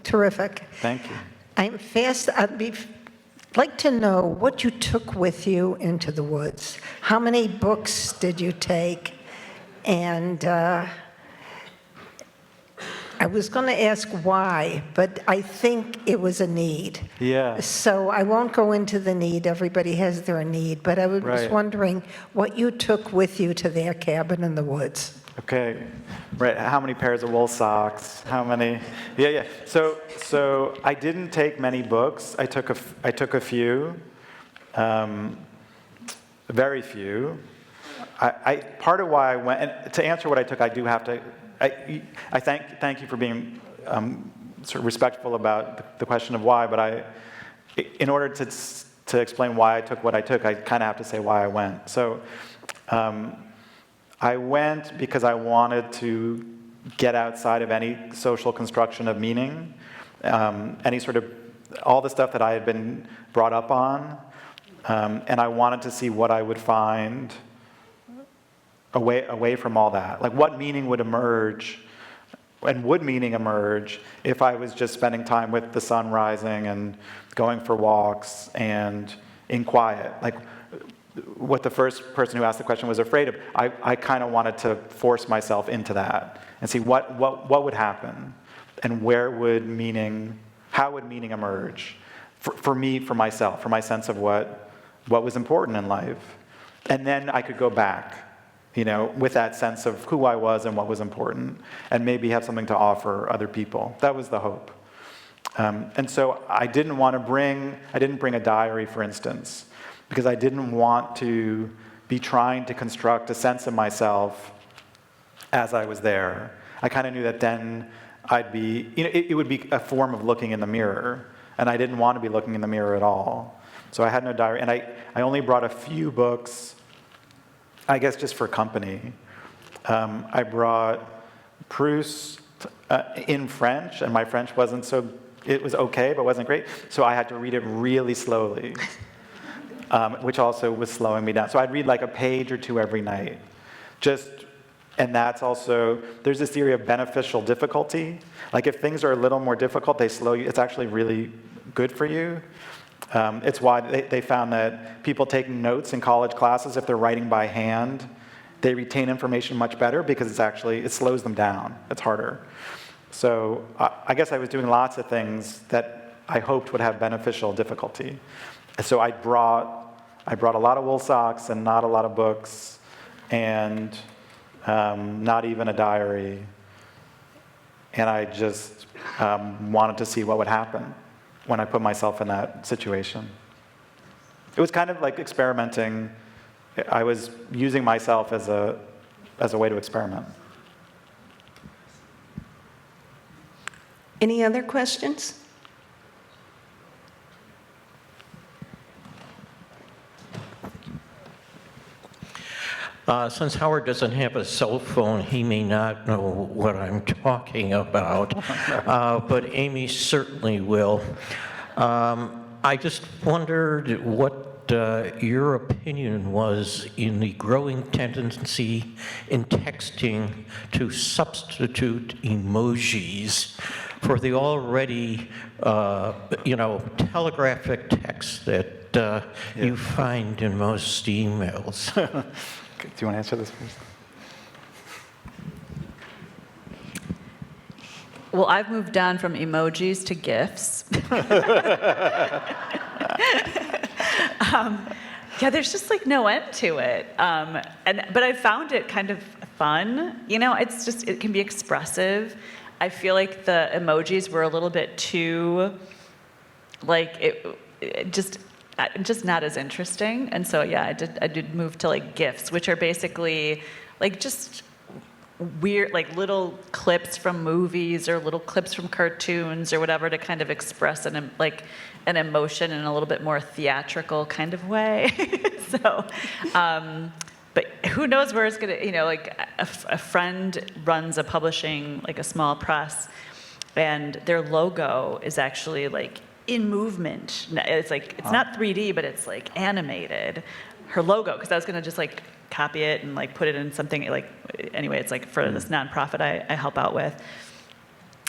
terrific. Thank you. I'd like to know what you took with you into the woods. How many books did you take? And I was going to ask why, but I think it was a need. Yeah. So I won't go into the need. Everybody has their need. But I was Right. wondering what you took with you to their cabin in the woods. Okay, right. How many pairs of wool socks? How many? Yeah. So I didn't take many books. I took a few, very few. Part of why I went, and to answer what I took, I do have to. I thank you for being sort of respectful about the question of why. But in order to explain why I took what I took, I kind of have to say why I went. So. I went because I wanted to get outside of any social construction of meaning, any sort of, all the stuff that I had been brought up on, and I wanted to see what I would find away from all that. Like, what meaning would emerge, and would meaning emerge if I was just spending time with the sun rising and going for walks and in quiet. Like, what the first person who asked the question was afraid of, I kind of wanted to force myself into that and see what would happen, and how would meaning emerge for me, for myself, for my sense of what was important in life. And then I could go back, with that sense of who I was and what was important, and maybe have something to offer other people. That was the hope. And so I didn't bring a diary, for instance, because I didn't want to be trying to construct a sense of myself as I was there. I kind of knew that then I'd be, it would be a form of looking in the mirror, and I didn't want to be looking in the mirror at all. So I had no diary, and I only brought a few books, I guess just for company. I brought Proust in French, and my French wasn't so, it was okay, but wasn't great, so I had to read it really slowly, which also was slowing me down. So I'd read like a page or two every night, and that's also, there's this theory of beneficial difficulty. Like if things are a little more difficult, they slow you, it's actually really good for you. It's why they found that people taking notes in college classes, if they're writing by hand, they retain information much better because it slows them down. It's harder. So I guess I was doing lots of things that I hoped would have beneficial difficulty. So I brought a lot of wool socks and not a lot of books, and not even a diary. And I just wanted to see what would happen when I put myself in that situation. It was kind of like experimenting. I was using myself as a way to experiment. Any other questions? Since Howard doesn't have a cell phone, he may not know what I'm talking about, but Amy certainly will. I just wondered what your opinion was in the growing tendency in texting to substitute emojis for the already, telegraphic text that you find in most emails. Do you want to answer this first? Well, I've moved on from emojis to GIFs. Yeah, there's just like no end to it. But I found it kind of fun. It can be expressive. I feel like the emojis were a little bit too, just not as interesting. And so, yeah, I did move to like GIFs, which are basically like just weird, like little clips from movies or little clips from cartoons or whatever to kind of express an emotion in a little bit more theatrical kind of way. So, but who knows where it's gonna, like a friend runs a publishing, like a small press, and their logo is actually like in movement. It's like, it's not 3D, but it's like animated. Her logo, because I was gonna just like copy it and like put it in something like, anyway, it's like for this nonprofit I help out with.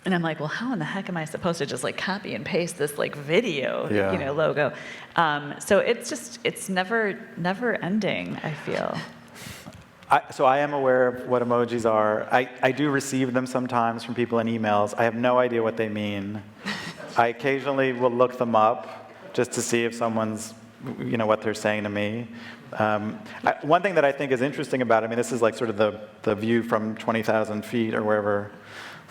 And I'm like, well, how in the heck am I supposed to just like copy and paste this like video, logo? So it's never ending, I feel. So I am aware of what emojis are. I do receive them sometimes from people in emails. I have no idea what they mean. I occasionally will look them up just to see if someone's, what they're saying to me. One thing that I think is interesting about it, this is like sort of the view from 20,000 feet or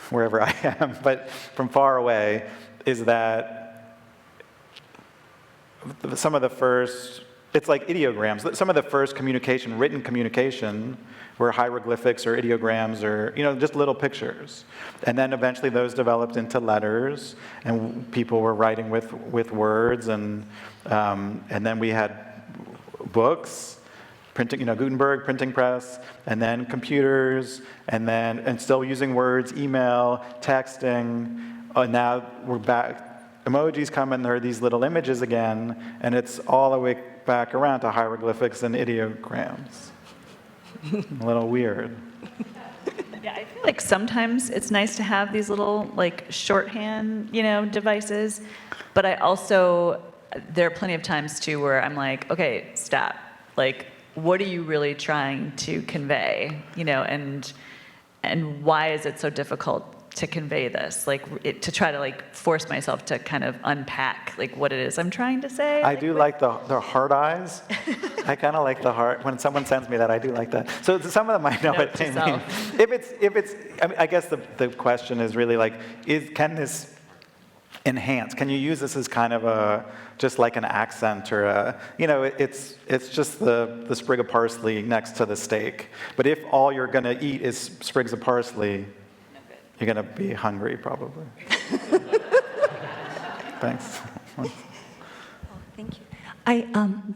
wherever I am, but from far away, is that some of the first, it's like ideograms. Some of the first written communication, were hieroglyphics or ideograms or, just little pictures. And then eventually those developed into letters, and people were writing with words, and then we had books, printing, Gutenberg, printing press, and then computers, and still using words, email, texting. Now we're back, emojis come and there are these little images again, and it's all the way back around to hieroglyphics and ideograms. A little weird. Yeah, I feel like sometimes it's nice to have these little like shorthand, devices, but I also, there are plenty of times too where I'm like, okay, stop. Like, what are you really trying to convey? And why is it so difficult to convey this? Like, to try to like force myself to kind of unpack like what it is I'm trying to say. I do like the heart eyes. I kind of like the heart. When someone sends me that, I do like that. So some of them I know what they mean. If it's, I guess the question is really like, can this enhance? Can you use this as kind of just like an accent or it's just the sprig of parsley next to the steak. But if all you're going to eat is sprigs of parsley, you're going to be hungry probably. Thanks. Thank you. I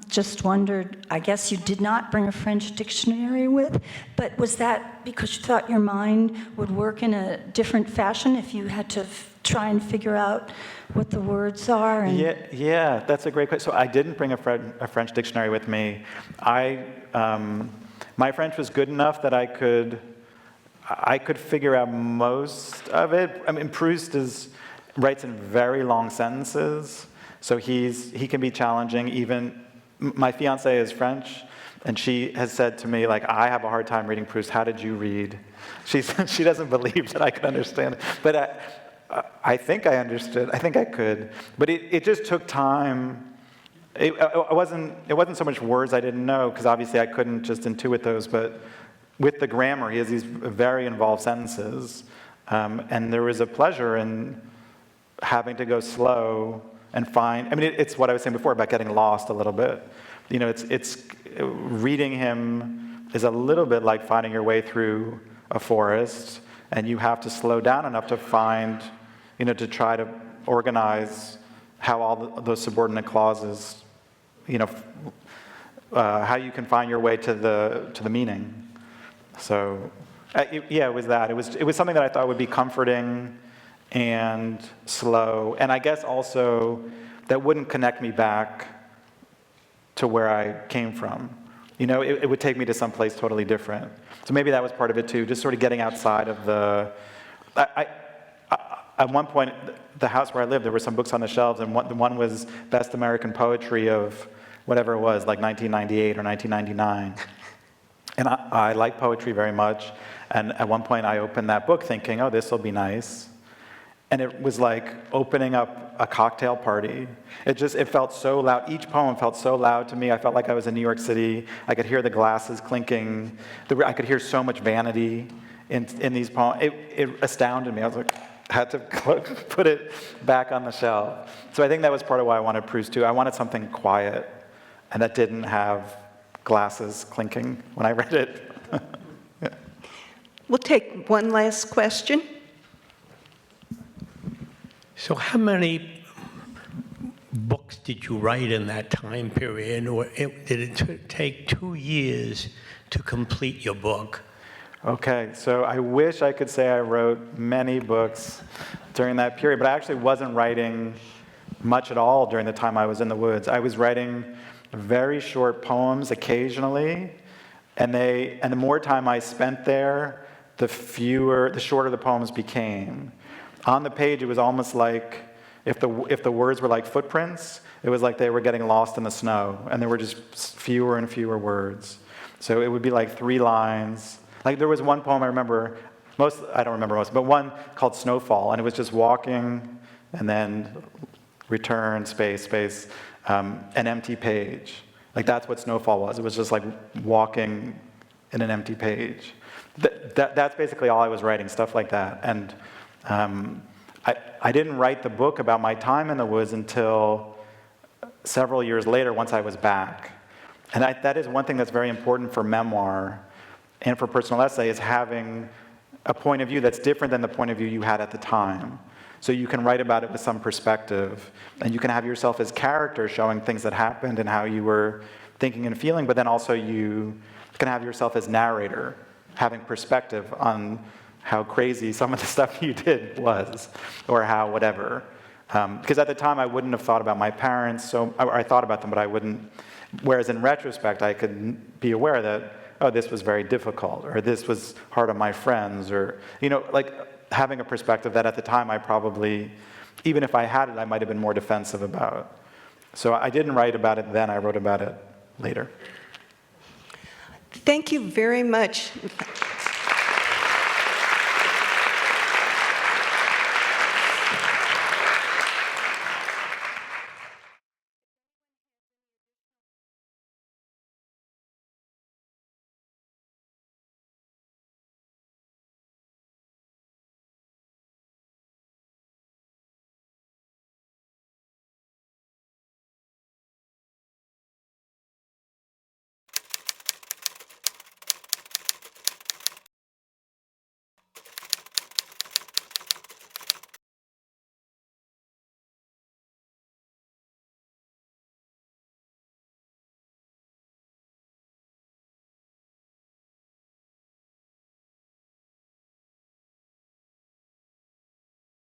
just wondered, I guess you did not bring a French dictionary with, but was that because you thought your mind would work in a different fashion if you had to try and figure out what the words are? And Yeah, that's a great question. So I didn't bring a French dictionary with me. My French was good enough that I could figure out most of it. I mean, Proust writes in very long sentences. So he can be challenging. Even my fiancée is French, and she has said to me, like, I have a hard time reading Proust. How did you read? She doesn't believe that I could understand it. But I think I understood. I think I could. But it just took time. It wasn't so much words I didn't know, because obviously I couldn't just intuit those. But with the grammar, he has these very involved sentences, and there was a pleasure in having to go slow and find. I mean, it's what I was saying before about getting lost a little bit. It's reading him is a little bit like finding your way through a forest, and you have to slow down enough to find, to try to organize how all those subordinate clauses, how you can find your way to the meaning. So, it was that. It was something that I thought would be comforting and slow, and I guess also that wouldn't connect me back to where I came from. It would take me to some place totally different. So maybe that was part of it too, just sort of getting outside of at one point, the house where I lived, there were some books on the shelves, and one was Best American Poetry of whatever it was, like 1998 or 1999. And I like poetry very much, and at one point I opened that book thinking, oh, this will be nice. And it was like opening up a cocktail party. It felt so loud. Each poem felt so loud to me. I felt like I was in New York City. I could hear the glasses clinking. I could hear so much vanity in these poems. It astounded me. I was like, had to put it back on the shelf. So I think that was part of why I wanted Proust too. I wanted something quiet and that didn't have glasses clinking when I read it. Yeah. We'll take one last question. So how many books did you write in that time period, or did it take 2 years to complete your book? Okay, so I wish I could say I wrote many books during that period, but I actually wasn't writing much at all during the time I was in the woods. I was writing very short poems occasionally, and the more time I spent there, the shorter the poems became. On the page, it was almost like if the words were like footprints, it was like they were getting lost in the snow, and there were just fewer and fewer words. So it would be like 3 lines. Like there was one poem I remember, I don't remember most, but one called Snowfall, and it was just walking, and then return, space, an empty page. Like that's what Snowfall was. It was just like walking in an empty page. That's basically all I was writing, stuff like that. And I didn't write the book about my time in the woods until several years later, once I was back. And that is one thing that's very important for memoir and for personal essay, is having a point of view that's different than the point of view you had at the time. So you can write about it with some perspective, and you can have yourself as character showing things that happened and how you were thinking and feeling, but then also you can have yourself as narrator, having perspective on how crazy some of the stuff you did was, or how whatever. Because at the time I wouldn't have thought about my parents, or I thought about them, but I wouldn't. Whereas in retrospect, I could be aware that, oh, this was very difficult, or this was hard on my friends, or, like having a perspective that at the time I probably, even if I had it, I might have been more defensive about. So I didn't write about it then, I wrote about it later. Thank you very much.